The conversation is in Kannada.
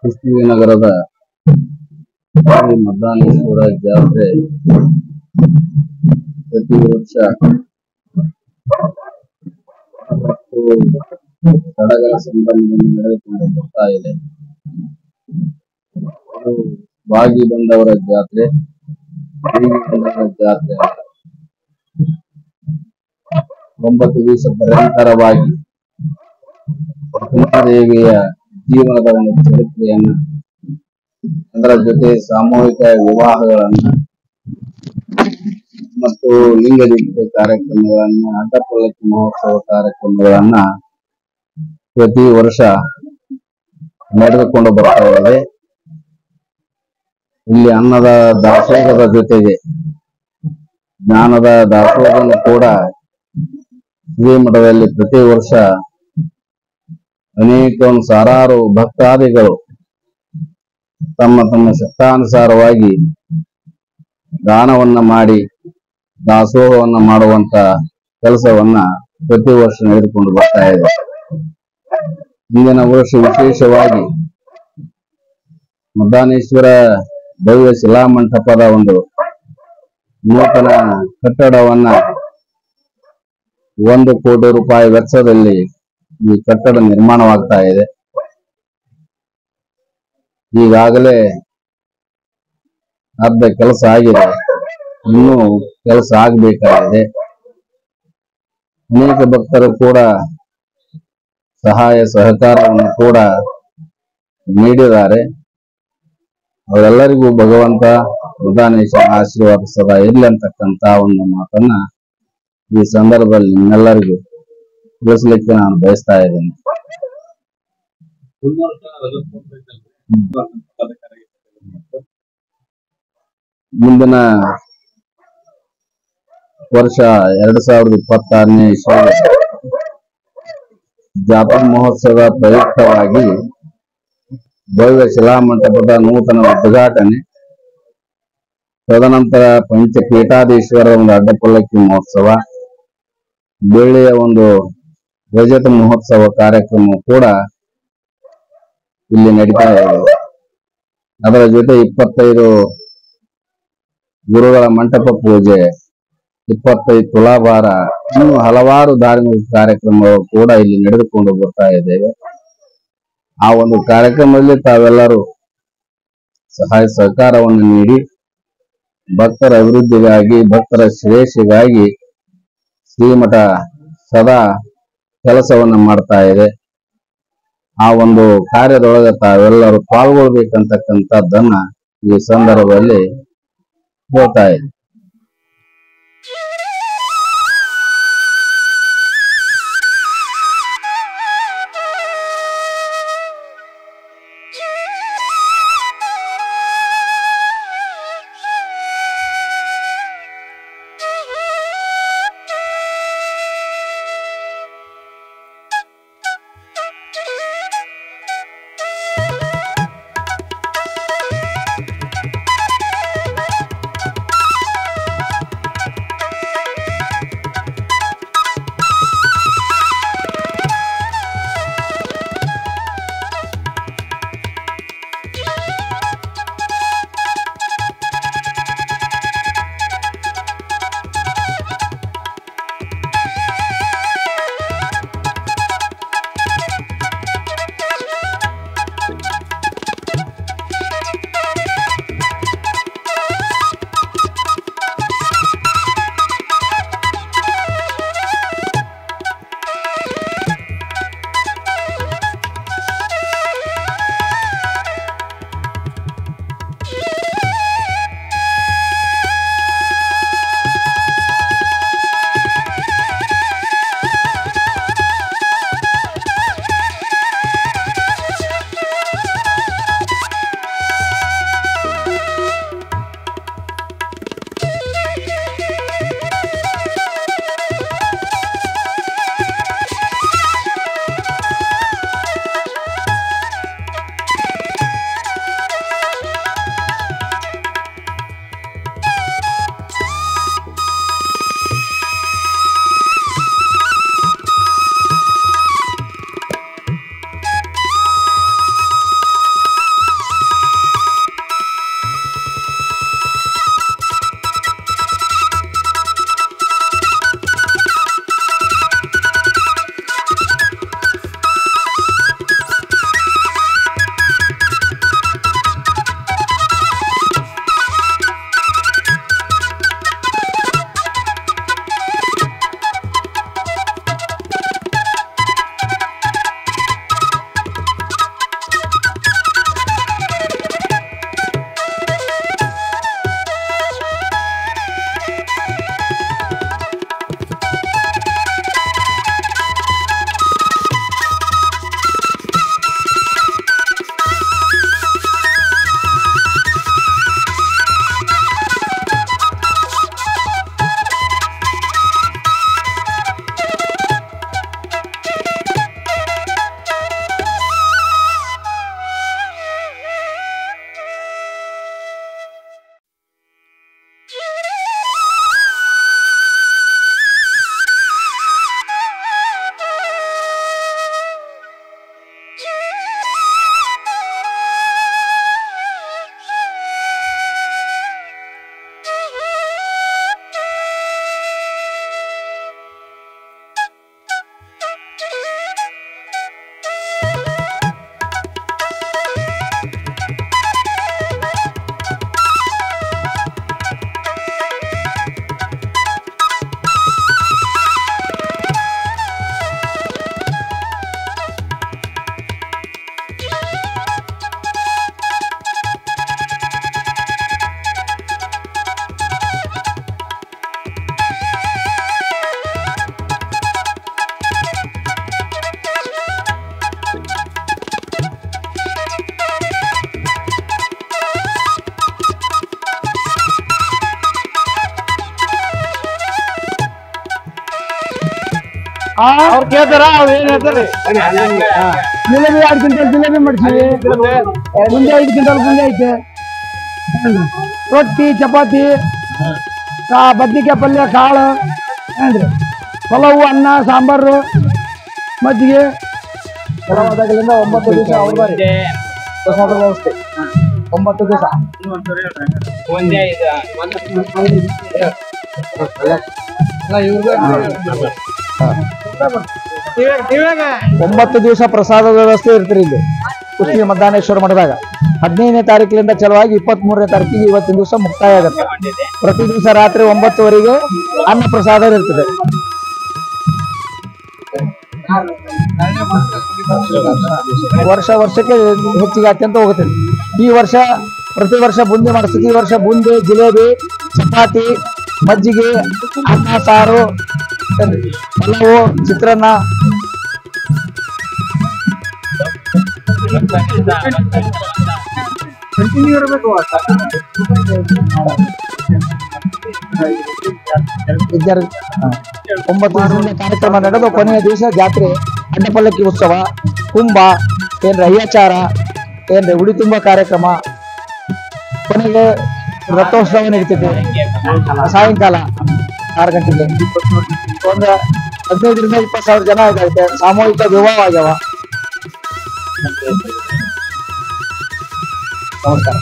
ಕೃಷ್ಣನಗರದ ಶ್ರೀ ಮದ್ದಾನೇಶ್ವರ ಜಾತ್ರೆ ಪ್ರತಿ ವರ್ಷ ಮತ್ತು ಸಡಗರ ಸಂಭ್ರಮದಿಂದ ನಡೆದುಕೊಂಡು ಬರ್ತಾ ಇದೆ. ಇದು ಬಾಗಿ ಬಂದವರ ಜಾತ್ರೆ, ಬೀಗಿ ಬಂದವರ ಜಾತ್ರೆ 9 ದಿವಸ ಪರ್ಯಂತರವಾಗಿ ಉಮಾದೇವಿಯ ಜೀವನದ ಒಂದು ಚರಿತ್ರೆಯನ್ನ, ಅದರ ಜೊತೆ ಸಾಮೂಹಿಕ ವಿವಾಹಗಳನ್ನ ಮತ್ತು ಲಿಂಗದೀಕ್ಷೆ ಕಾರ್ಯಕ್ರಮಗಳನ್ನ, ಅಡ್ಡಪಲ್ಲಕ್ಕಿ ಮಹೋತ್ಸವ ಕಾರ್ಯಕ್ರಮಗಳನ್ನ ಪ್ರತಿ ವರ್ಷ ನಡೆದುಕೊಂಡು ಬರ್ತಾ ಇದೆ. ಇಲ್ಲಿ ಅನ್ನದ ದಾಸೋಹದ ಜೊತೆಗೆ ಜ್ಞಾನದ ದಾಸೋಹವನ್ನು ಕೂಡ ಶ್ರೀಮಠದಲ್ಲಿ ಪ್ರತಿ ವರ್ಷ ಅನೇಕ ಸಾವಿರಾರು ಭಕ್ತಾದಿಗಳು ತಮ್ಮ ತಮ್ಮ ಶಕ್ತಾನುಸಾರವಾಗಿ ದಾನವನ್ನ ಮಾಡಿ ದಾಸೋಹವನ್ನ ಮಾಡುವಂತ ಕೆಲಸವನ್ನ ಪ್ರತಿ ವರ್ಷ ನಡೆದುಕೊಂಡು ಬರ್ತಾ ಇದೆ. ಇಂದಿನ ವರ್ಷ ವಿಶೇಷವಾಗಿ ಮದ್ದಾನೇಶ್ವರ ಭವ್ಯ ಶಿಲಾಮಂಟಪದ ಒಂದು ನೂತನ ಕಟ್ಟಡವನ್ನ 1 ಕೋಟಿ ರೂಪಾಯಿ ವೆಚ್ಚದಲ್ಲಿ ಈ ಕಟ್ಟಡ ನಿರ್ಮಾಣವಾಗ್ತಾ ಇದೆ. ಈಗಾಗಲೇ ಅರ್ಧ ಕೆಲಸ ಆಗಿದೆ, ಇನ್ನೂ ಕೆಲಸ ಆಗಬೇಕಾಗಿದೆ. ಅನೇಕ ಭಕ್ತರು ಕೂಡ ಸಹಾಯ ಸಹಕಾರವನ್ನು ಕೂಡ ನೀಡಿದ್ದಾರೆ. ಅವರೆಲ್ಲರಿಗೂ ಭಗವಂತ ಮದ್ದಾನೇಶ್ವರ ಆಶೀರ್ವಾದ ಸದಾ ಇರಲಿ ಅಂತಕ್ಕಂತ ಒಂದು ಮಾತನ್ನ ಈ ಸಂದರ್ಭದಲ್ಲಿ ನಿಮ್ಮೆಲ್ಲರಿಗೂ ತಿಳಿಸ್ಲಿಕ್ಕೆ ನಾನು ಬಯಸ್ತಾ ಇದ್ದೇನೆ. ಮುಂದಿನ ವರ್ಷ 2026ನೇ ಇಸ್ವಿ ಜಾತ್ರಾ ಮಹೋತ್ಸವ ಪ್ರಯುಕ್ತವಾಗಿ ಭವ್ಯ ಶಿಲಾಮಂಟಪದ ನೂತನ ಉದ್ಘಾಟನೆ, ತದನಂತರ ಪಂಚಪೀಠಾಧೀಶ್ವರ ಒಂದು ಅಡ್ಡಪಲ್ಲಕ್ಕಿ ಮಹೋತ್ಸವ, ಬೆಳ್ಳಿಯ ಒಂದು ರಜತ ಮಹೋತ್ಸವ ಕಾರ್ಯಕ್ರಮ ಕೂಡ ಇಲ್ಲಿ ನಡೀತಾ ಇದೆ. ಅದರ ಜೊತೆ 25 ಗುರುಗಳ ಮಂಟಪ ಪೂಜೆ, 25 ತುಲಾಭಾರ, ಇನ್ನು ಹಲವಾರು ಧಾರ್ಮಿಕ ಕಾರ್ಯಕ್ರಮಗಳು ಕೂಡ ಇಲ್ಲಿ ನಡೆದುಕೊಂಡು ಬರ್ತಾ ಇದ್ದೇವೆ. ಆ ಒಂದು ಕಾರ್ಯಕ್ರಮದಲ್ಲಿ ತಾವೆಲ್ಲರೂ ಸಹಾಯ ಸಹಕಾರವನ್ನು ನೀಡಿ ಭಕ್ತರ ಅಭಿವೃದ್ಧಿಗಾಗಿ, ಭಕ್ತರ ಶ್ರೇಯಸ್ಸಿಗಾಗಿ ಶ್ರೀಮಠ ಸದಾ ಕೆಲಸವನ್ನು ಮಾಡ್ತಾ ಇದೆ. ಆ ಒಂದು ಕಾರ್ಯದೊಳಗೆ ತಾವೆಲ್ಲರೂ ಪಾಲ್ಗೊಳ್ಬೇಕಂತಕ್ಕಂಥದ್ದನ್ನ ಈ ಸಂದರ್ಭದಲ್ಲಿ ಹೇಳ್ತಾ ಇದೆ. ಅವ್ರು ಕೇಳ್ತಾರ ಅವ್ರು ಏನ್ ಹೇಳ್ತಾರೆ. ಜಿಲೇಬಿ 2 ಕ್ವಿಂಟಲ್ ಜಿಲೇಬಿ ಮಾಡ್ತೀವಿ. ಬುಂದಿ 5 ಕ್ವಿಂಟಲ್ ಬುಂದಿ ಐತೆ. ರೊಟ್ಟಿ ಚಪಾತಿ ಬದ್ನಿಕಾಯಿ ಪಲ್ಯ ಕಾಳು ಏನ್ರಿ ಪಲಾವು ಅನ್ನ ಸಾಂಬಾರು ಮಜ್ಜಿಗೆ ಕೆಲವಾದಾಗಲಿಂದ 9 ದಿವಸ ಅವ್ರ ವ್ಯವಸ್ಥೆ 9 ದಿವಸ 9 ದಿವಸ ಪ್ರಸಾದ ವ್ಯವಸ್ಥೆ ಇರ್ತೀರಿ ಇಲ್ಲಿ ಕುಷ್ಟಗಿ ಮದ್ದಾನೇಶ್ವರ ಮಠದಾಗ. 15ನೇ ತಾರೀಕಿನಿಂದ ಚಲುವಾಗಿ 23ನೇ ತಾರೀಕಿಗೆ ಇವತ್ತಿನ ದಿವಸ ಮುಕ್ತಾಯ ಆಗುತ್ತೆ. ಪ್ರತಿ ದಿವಸ ರಾತ್ರಿ 9ವರೆಗೆ ಅನ್ನ ಪ್ರಸಾದ ಇರ್ತದೆ. ವರ್ಷಕ್ಕೆ ಹೆಚ್ಚಿಗೆ ಅತ್ಯಂತ ಹೋಗುತ್ತದೆ. ಈ ವರ್ಷ ಪ್ರತಿ ವರ್ಷ ಬುಂದಿ ಮಾಡಿಸ್ತೀವಿ. ಈ ವರ್ಷ ಬುಂದಿ ಜಿಲೇಬಿ ಚಪಾತಿ ಮಜ್ಜಿಗೆ ಅನ್ನ ಸಾರು ಪಲಾವು ಚಿತ್ರಾನ್ನ ಕಂಟಿನ್ಯೂ ಇರಬೇಕು. ವಿದ್ಯಾರ್ಥಿ 9 ದಿವಸದಿಂದ ಕಾರ್ಯಕ್ರಮ ನಡೆದು ಕೊನೆಯ ದಿವಸ ಜಾತ್ರೆ ಅಡ್ಡಪಲ್ಲಕ್ಕಿ ಉತ್ಸವ ಕುಂಭ ಏನ್ರಿ ಅಯ್ಯಾಚಾರ ಏನ್ರಿ ಉಡಿ ತುಂಬ ಕಾರ್ಯಕ್ರಮ ಕೊನೆಗೆ ರಥೋತ್ಸವ ನಡೀತೈತಿ. ಸಾಯಂಕಾಲ 6 ಗಂಟೆಗೆ ಒಂದು 15ರಿಂದ 20,000 ಜನ ಇದಾಗುತ್ತೆ. ಸಾಮೂಹಿಕ ವಿವಾಹ ಆಗ್ಯಾವ. ನಮಸ್ಕಾರ.